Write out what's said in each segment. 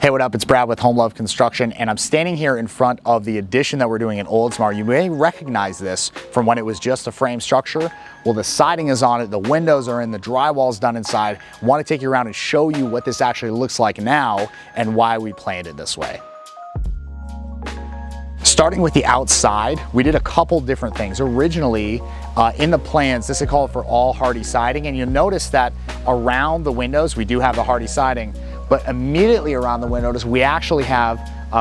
Hey, what up? It's Brad with Home Love Construction, and I'm standing here in front of the addition that we're doing in Oldsmar. You may recognize this from when it was just a frame structure. Well, the siding is on it, the windows are in, the drywall's done inside. I want to take you around and show you what this actually looks like now and why we planned it this way. Starting with the outside, we did a couple different things. Originally, in the plans, this is called for all hardy siding, and you'll notice that around the windows, we do have the hardy siding, but immediately around the windows, we actually have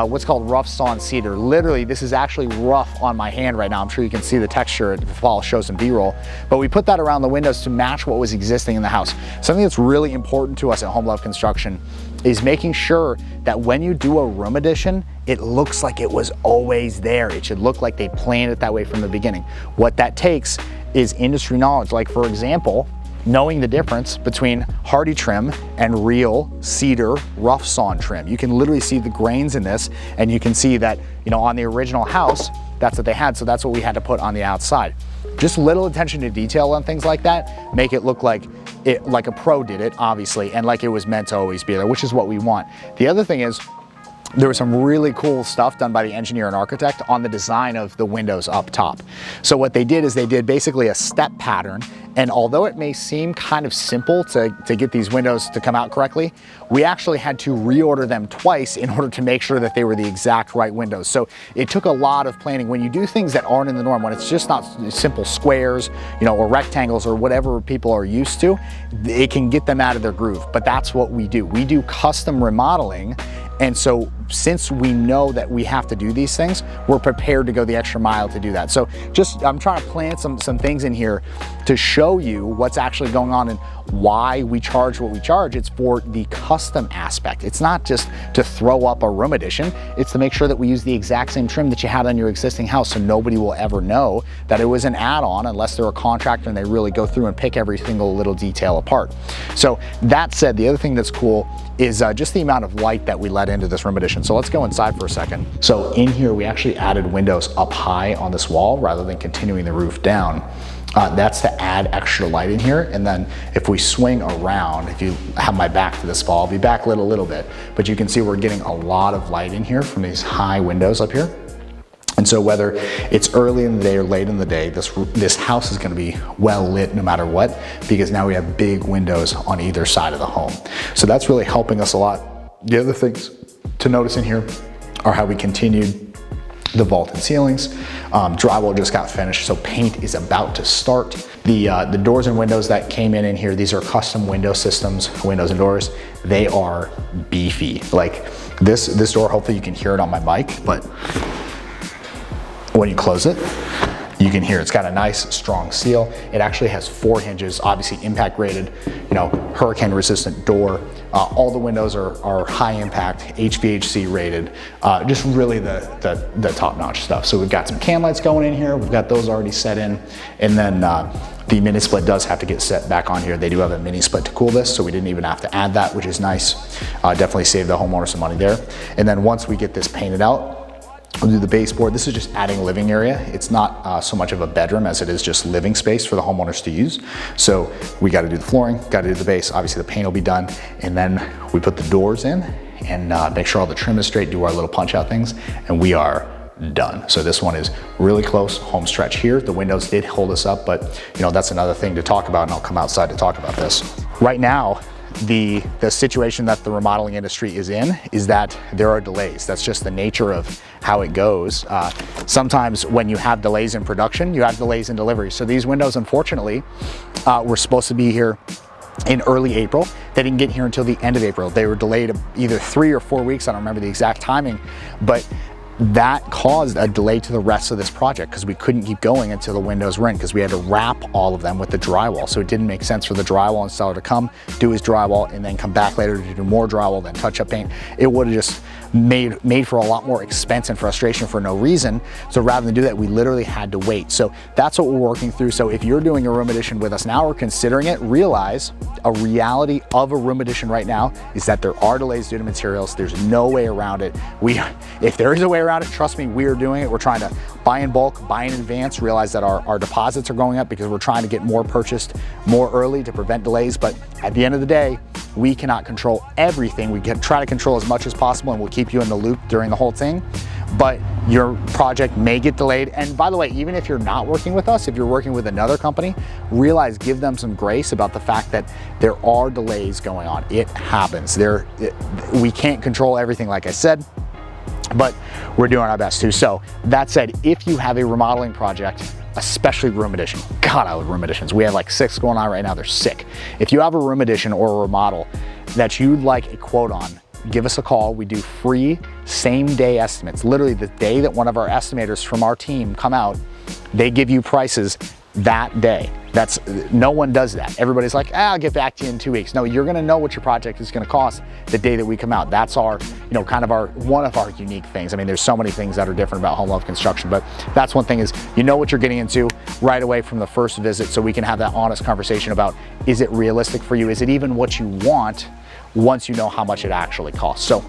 what's called rough sawn cedar. Literally, this is actually rough on my hand right now. I'm sure you can see the texture if I'll show some B-roll, but we put that around the windows to match what was existing in the house. Something that's really important to us at Home Love Construction is making sure that when you do a room addition, it looks like it was always there. It should look like they planned it that way from the beginning. What that takes is industry knowledge. Like, for example, knowing the difference between hardy trim and real cedar rough sawn trim. You can literally see the grains in this, and you can see that, you know, on the original house, that's what they had, so that's what we had to put on the outside. Just little attention to detail on things like that make it look like like a pro did it, obviously, and like it was meant to always be there, which is what we want. The other thing is, there was some really cool stuff done by the engineer and architect on the design of the windows up top. So what they did is they did basically a step pattern, and although it may seem kind of simple to get these windows to come out correctly, we actually had to reorder them twice in order to make sure that they were the exact right windows. So it took a lot of planning. When you do things that aren't in the norm, when it's just not simple squares, you know, or rectangles or whatever people are used to, it can get them out of their groove. But that's what we do. We do custom remodeling. And so since we know that we have to do these things, we're prepared to go the extra mile to do that. So I'm trying to plan some things in here to show you what's actually going on and why we charge what we charge. It's for the custom aspect. It's not just to throw up a room addition. It's to make sure that we use the exact same trim that you had on your existing house, so nobody will ever know that it was an add-on unless they're a contractor and they really go through and pick every single little detail apart. So that said, the other thing that's cool is just the amount of light that we let into this room addition. So let's go inside for a second. So in here, we actually added windows up high on this wall rather than continuing the roof down. That's to add extra light in here. And then if we swing around, if you have my back to this wall, I'll be backlit a little bit, but you can see we're getting a lot of light in here from these high windows up here. And so whether it's early in the day or late in the day, this house is gonna be well lit no matter what, because now we have big windows on either side of the home. So that's really helping us a lot. The other things to notice in here are how we continued the vaulted ceilings. Drywall just got finished, so paint is about to start. The doors and windows that came in here, these are custom window systems, windows and doors. They are beefy. Like this door, hopefully you can hear it on my mic, but when you close it, you can hear it's got a nice strong seal. It actually has 4 hinges, obviously impact rated, you know, hurricane resistant door. All the windows are high impact, HVAC rated, just really the top notch stuff. So we've got some can lights going in here. We've got those already set in. And then the mini split does have to get set back on here. They do have a mini split to cool this, so we didn't even have to add that, which is nice. Definitely save the homeowner some money there. And then once we get this painted out, we'll do the baseboard. This is just adding living area. It's not so much of a bedroom as it is just living space for the homeowners to use. So we got to do the flooring, got to do the base. Obviously the paint will be done. And then we put the doors in and make sure all the trim is straight, do our little punch out things, and we are done. So this one is really close, home stretch here. The windows did hold us up, but you know, that's another thing to talk about, and I'll come outside to talk about this. Right now, the situation that the remodeling industry is in is that there are delays. That's just the nature of how it goes. Sometimes when you have delays in production, you have delays in delivery. So these windows, unfortunately, were supposed to be here in early April. They didn't get here until the end of April. They were delayed either 3 or 4 weeks. I don't remember the exact timing, but that caused a delay to the rest of this project because we couldn't keep going until the windows were in, because we had to wrap all of them with the drywall. So it didn't make sense for the drywall installer to come, do his drywall, and then come back later to do more drywall, then touch up paint. It would have just made for a lot more expense and frustration for no reason. So rather than do that, we literally had to wait. So that's what we're working through. So if you're doing a room addition with us now or considering it, realize a reality of a room addition right now is that there are delays due to materials. There's no way around it. If there is a way around it, trust me, we are doing it. We're trying to buy in bulk, buy in advance, realize that our deposits are going up because we're trying to get more purchased more early to prevent delays. But at the end of the day, we cannot control everything. We can try to control as much as possible, and we'll keep you in the loop during the whole thing. But your project may get delayed. And by the way, even if you're not working with us, if you're working with another company, realize, give them some grace about the fact that there are delays going on. It happens. We can't control everything, like I said, but we're doing our best to. So that said, if you have a remodeling project, especially room addition, God, I love room additions. We have like 6 going on right now. They're sick. If you have a room addition or a remodel that you'd like a quote on, give us a call. We do free same day estimates. Literally the day that one of our estimators from our team come out, they give you prices that day. No one does that. Everybody's like, I'll get back to you in 2 weeks. No, you're gonna know what your project is gonna cost the day that we come out. That's our, kind of one of our unique things. I mean, there's so many things that are different about Home Love Construction, but that's one thing, is you know what you're getting into right away from the first visit, so we can have that honest conversation about, is it realistic for you? Is it even what you want once you know how much it actually costs? So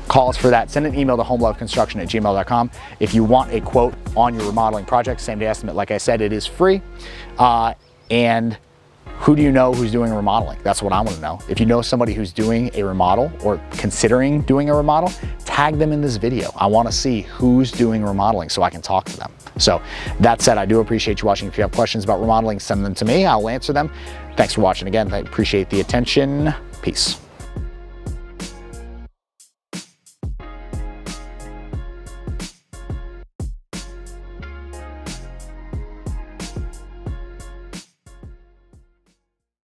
call us for that. Send an email to homeloveconstruction@gmail.com. If you want a quote on your remodeling project, same day estimate, like I said, it is free. And who do you know who's doing remodeling? That's what I want to know. If you know somebody who's doing a remodel or considering doing a remodel, tag them in this video. I want to see who's doing remodeling so I can talk to them. So that said, I do appreciate you watching. If you have questions about remodeling, send them to me. I'll answer them. Thanks for watching again. I appreciate the attention. Peace.